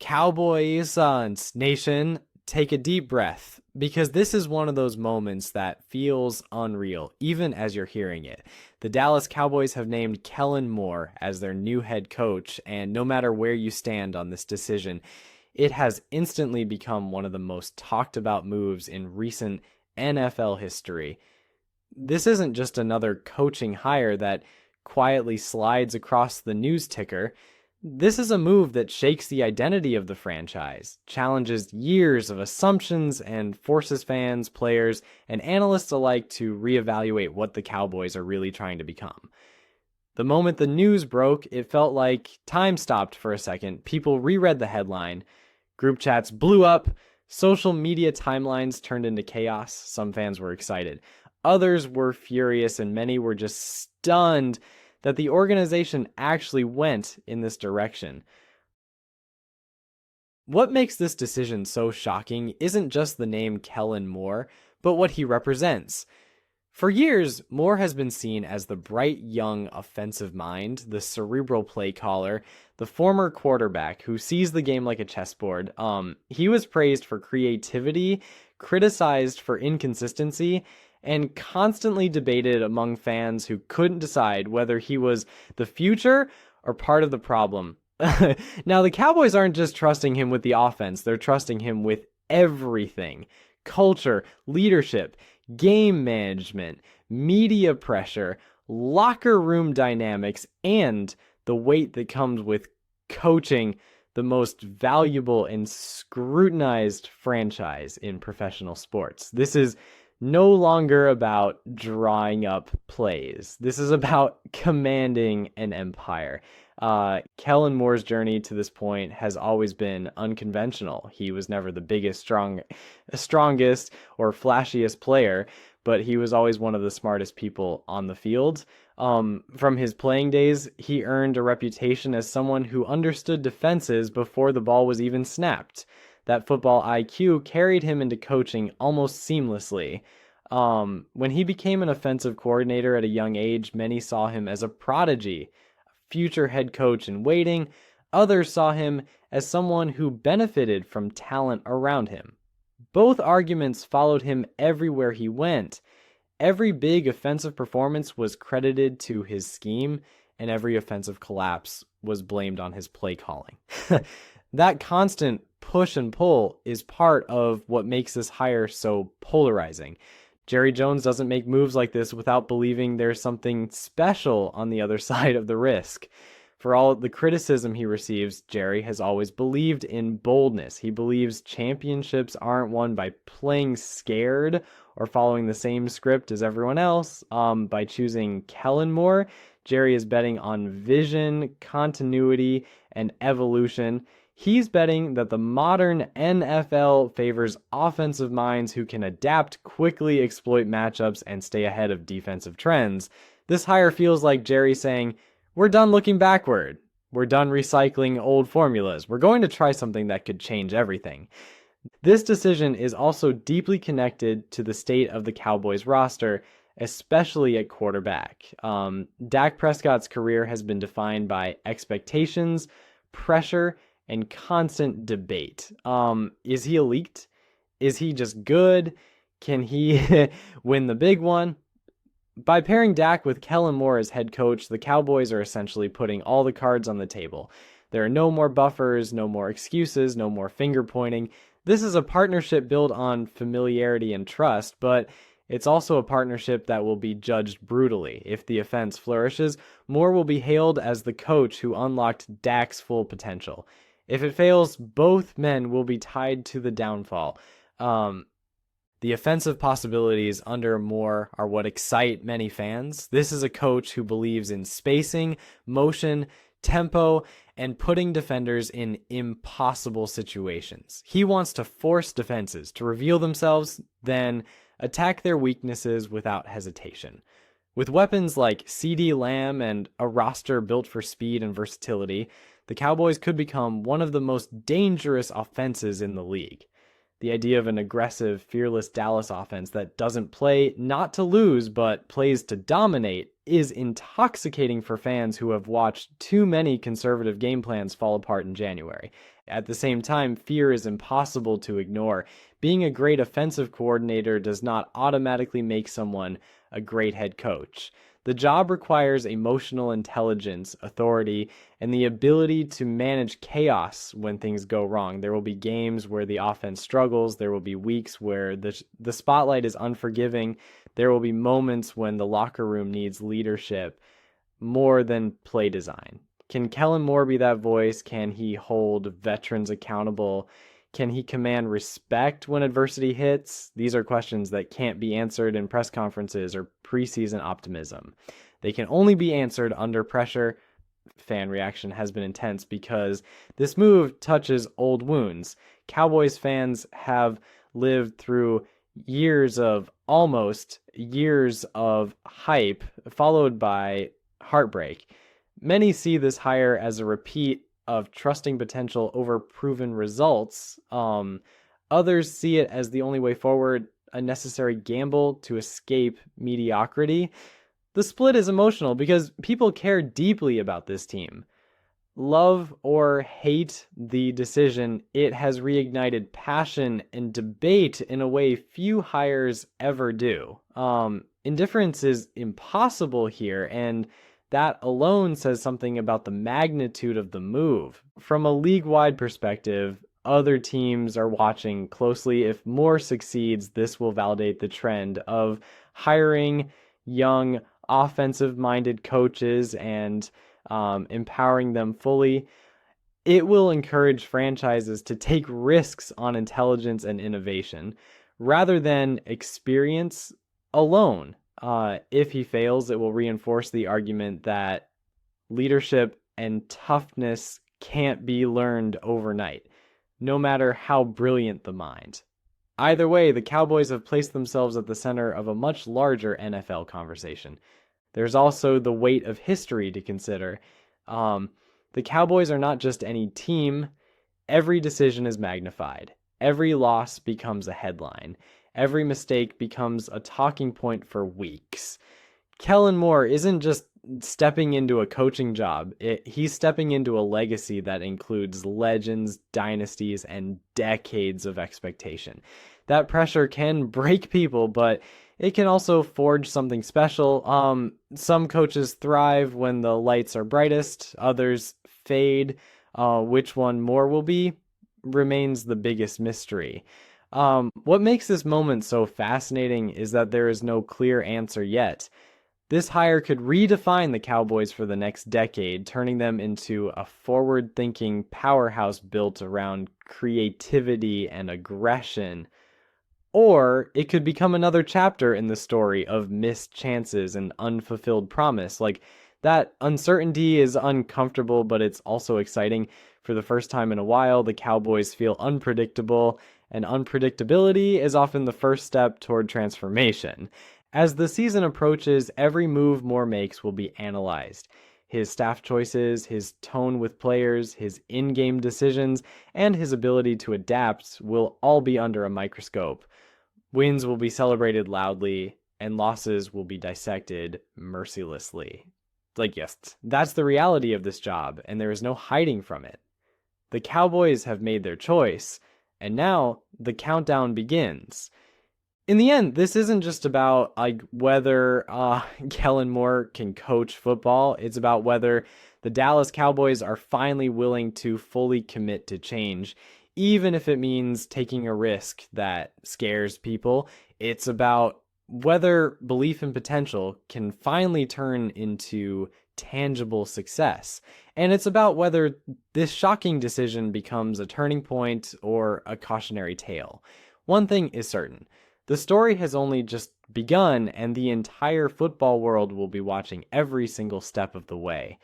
Cowboys Nation, take a deep breath because this is one of those moments that feels unreal, even as you're hearing it. The Dallas Cowboys have named Kellen Moore as their new head coach, and no matter where you stand on this decision, it has instantly become one of the most talked about moves in recent NFL history. This isn't just another coaching hire that quietly slides across the news ticker. This is a move that shakes the identity of the franchise, challenges years of assumptions, and forces fans, players, and analysts alike to reevaluate what the Cowboys are really trying to become. The moment the news broke, it felt like time stopped for a second. People reread the headline, group chats blew up, social media timelines turned into chaos. Some fans were excited. Others were furious, and many were just stunned that the organization actually went in this direction. What makes this decision so shocking isn't just the name Kellen Moore, but what he represents. For years, Moore has been seen as the bright young offensive mind, the cerebral play caller, the former quarterback who sees the game like a chessboard. He was praised for creativity, criticized for inconsistency, and constantly debated among fans who couldn't decide whether he was the future or part of the problem. Now, the Cowboys aren't just trusting him with the offense, they're trusting him with everything: culture, leadership, game management, media pressure, locker room dynamics, and the weight that comes with coaching the most valuable and scrutinized franchise in professional sports. This is no longer about drawing up plays. This is about commanding an empire. Kellen Moore's journey to this point has always been unconventional. He was never the biggest, strongest, or flashiest player, but he was always one of the smartest people on the field. From his playing days, he earned a reputation as someone who understood defenses before the ball was even snapped. That football IQ carried him into coaching almost seamlessly. When he became an offensive coordinator at a young age, many saw him as a prodigy, a future head coach in waiting. Others saw him as someone who benefited from talent around him. Both arguments followed him everywhere he went. Every big offensive performance was credited to his scheme, and every offensive collapse was blamed on his play calling. That constant push and pull is part of what makes this hire so polarizing. Jerry Jones doesn't make moves like this without believing there's something special on the other side of the risk. For all the criticism he receives, Jerry has always believed in boldness. He believes championships aren't won by playing scared or following the same script as everyone else. By choosing Kellen Moore, Jerry is betting on vision, continuity, and evolution. He's betting that the modern NFL favors offensive minds who can adapt, quickly exploit matchups, and stay ahead of defensive trends. This hire feels like Jerry saying, we're done looking backward. We're done recycling old formulas. We're going to try something that could change everything. This decision is also deeply connected to the state of the Cowboys roster, especially at quarterback. Dak Prescott's career has been defined by expectations, pressure, and constant debate. Is he elite? Is he just good? Can he win the big one? By pairing Dak with Kellen Moore as head coach, the Cowboys are essentially putting all the cards on the table. There are no more buffers, no more excuses, no more finger pointing. This is a partnership built on familiarity and trust, but it's also a partnership that will be judged brutally. If the offense flourishes, Moore will be hailed as the coach who unlocked Dak's full potential. If it fails, both men will be tied to the downfall. The offensive possibilities under Moore are what excite many fans. This is a coach who believes in spacing, motion, tempo, and putting defenders in impossible situations. He wants to force defenses to reveal themselves, then attack their weaknesses without hesitation. With weapons like CeeDee Lamb and a roster built for speed and versatility, the Cowboys could become one of the most dangerous offenses in the league. The idea of an aggressive, fearless Dallas offense that doesn't play not to lose, but plays to dominate is intoxicating for fans who have watched too many conservative game plans fall apart in January. At the same time, fear is impossible to ignore. Being a great offensive coordinator does not automatically make someone a great head coach. The job requires emotional intelligence, authority, and the ability to manage chaos when things go wrong. There will be games where the offense struggles. There will be weeks where the spotlight is unforgiving. There will be moments when the locker room needs leadership more than play design. Can Kellen Moore be that voice? Can he hold veterans accountable? Can he command respect when adversity hits? These are questions that can't be answered in press conferences or preseason optimism. They can only be answered under pressure. Fan reaction has been intense because this move touches old wounds. Cowboys fans have lived through almost years of hype, followed by heartbreak. Many see this hire as a repeat of trusting potential over proven results. Others see it as the only way forward, a necessary gamble to escape mediocrity. The split is emotional because people care deeply about this team. Love or hate the decision, it has reignited passion and debate in a way few hires ever do. Indifference is impossible here, and that alone says something about the magnitude of the move. From a league-wide perspective, other teams are watching closely. If Moore succeeds, this will validate the trend of hiring young, offensive-minded coaches and empowering them fully. It will encourage franchises to take risks on intelligence and innovation rather than experience alone. If he fails, it will reinforce the argument that leadership and toughness can't be learned overnight, no matter how brilliant the mind. Either way, the Cowboys have placed themselves at the center of a much larger NFL conversation. There's also the weight of history to consider. The Cowboys are not just any team. Every decision is magnified. Every loss becomes a headline. Every mistake becomes a talking point for weeks. Kellen Moore isn't just stepping into a coaching job. He's stepping into a legacy that includes legends, dynasties, and decades of expectation. That pressure can break people, but it can also forge something special. Some coaches thrive when the lights are brightest. Others fade. Which one Moore will be remains the biggest mystery. What makes this moment so fascinating is that there is no clear answer yet. This hire could redefine the Cowboys for the next decade, turning them into a forward-thinking powerhouse built around creativity and aggression. Or it could become another chapter in the story of missed chances and unfulfilled promise. Like, that uncertainty is uncomfortable, but it's also exciting. For the first time in a while, the Cowboys feel unpredictable, and unpredictability is often the first step toward transformation. As the season approaches, every move Moore makes will be analyzed. His staff choices, his tone with players, his in-game decisions, and his ability to adapt will all be under a microscope. Wins will be celebrated loudly, and losses will be dissected mercilessly. Yes, that's the reality of this job, and there is no hiding from it. The Cowboys have made their choice, and now the countdown begins. In the end, this isn't just about whether Kellen Moore can coach football. It's about whether the Dallas Cowboys are finally willing to fully commit to change, even if it means taking a risk that scares people. It's about whether belief in potential can finally turn into tangible success. And it's about whether this shocking decision becomes a turning point or a cautionary tale. One thing is certain. The story has only just begun, and the entire football world will be watching every single step of the way.